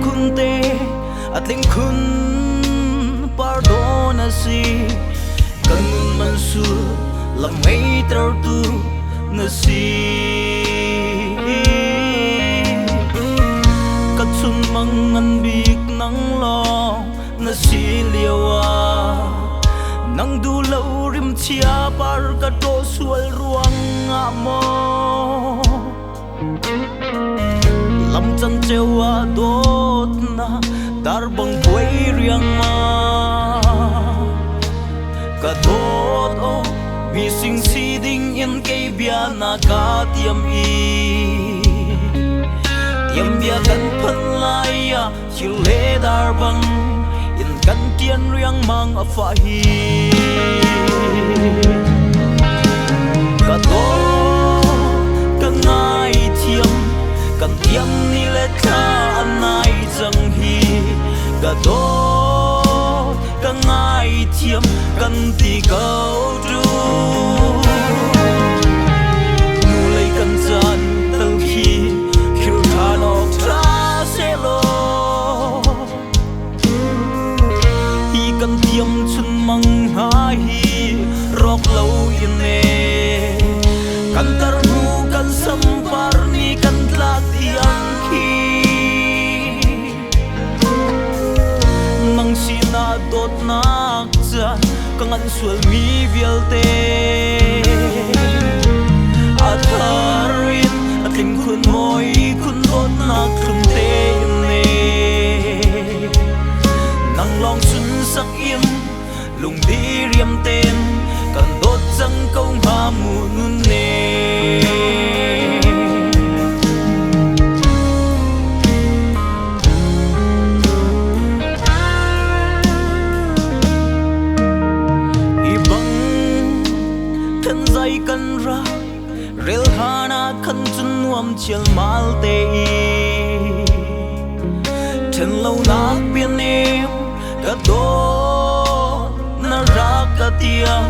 kunte atling kun pardona si kanun mansu lamay tertu nasi katsun mangan bik nang long nasi liawa nang dulaw rim chia par kato sual ruang amo lam chan chewa dot na darbang quay riang ma kadot o bising siding in kay bia na ka tiam i tiam bia kan phan lai ya chile darbang in kan tian riang mang afahi kadot kangai tiam kan tiam ni le tha anai jang hi kadot kangai tiam kan ti kau du nu lei kan chan tal khi khil than ok tra se lo hi kan tiam chun mang ha hi rok lo in ne kan tar nu kan sam par ni kan tlak tiang khi nang sina dot nak chan kangan sual mi vialte atharin atling kun moi kun dot nak khum te ne nang long sun sak im lung di riam ten kan dot jang kau ha mu nun ne kan ra rel hana kan chun nuam chial mal te then lo nak pian em ka do na ra ka tiam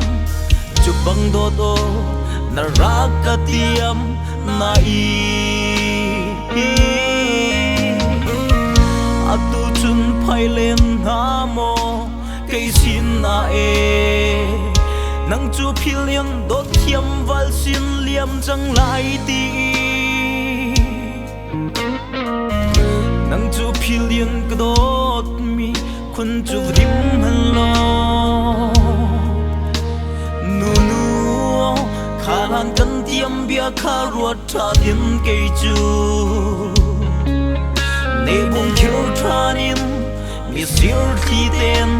chu bang do do na ra ka tiam na i atu chun phai len ha mo kai sin na e nang chu philian dot thiam val sin liam jang lai ti nang chu philian dot mi kun chu dim han lo nu nu khalan kan tiam bia kha ruat tha din ke chu ne bung khil thanin mi sir thi ten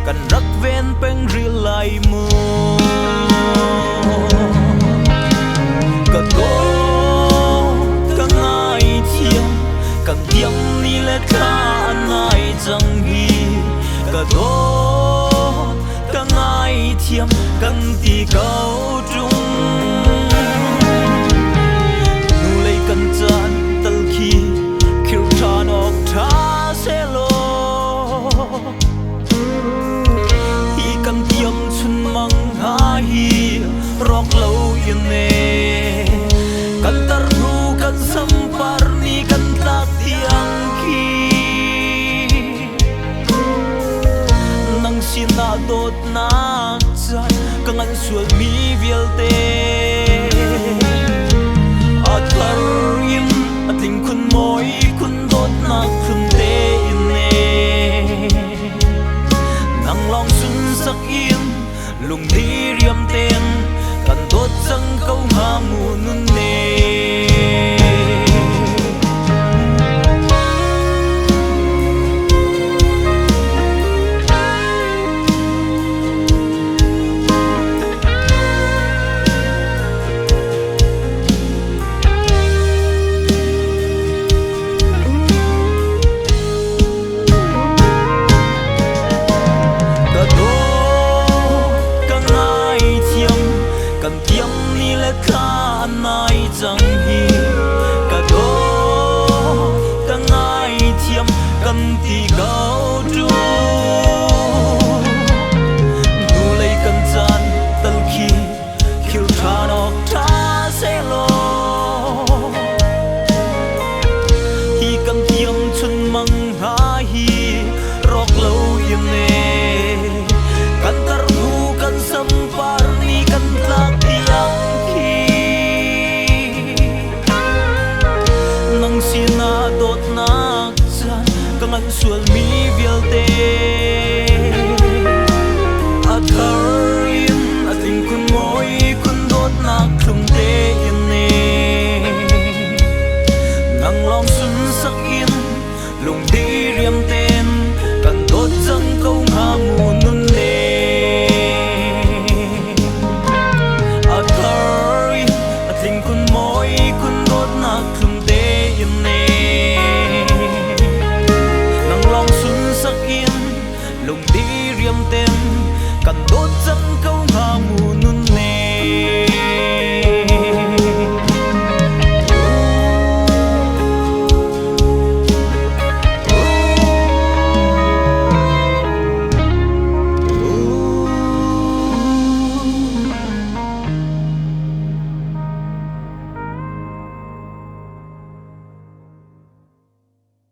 kan rak ven peng ri lai mu kadot kangai thiam kan tiam ni le tha anai jang hi kadot kangai thiam kan ti kau trung nu lei kan chan tal khi khil than ok tha se lo kan tiam chun mang ha hi rok lo yin ne kan tar nu kan sam par ni kan tlak tiang khi nang sina dot nak chan kangan sual mi vialte athar im atling kun moi kun dot nak khum te ne nang long sun sak im lung di riam ten kan dot sang kau ha mu nun ne kan tiam ni le kha nai jang hi kadot kangai thiam kan ti gau du nu lei kan chan tal khi khil than ok tha se lo hi kan tiam chun mang ha an sual mi vial te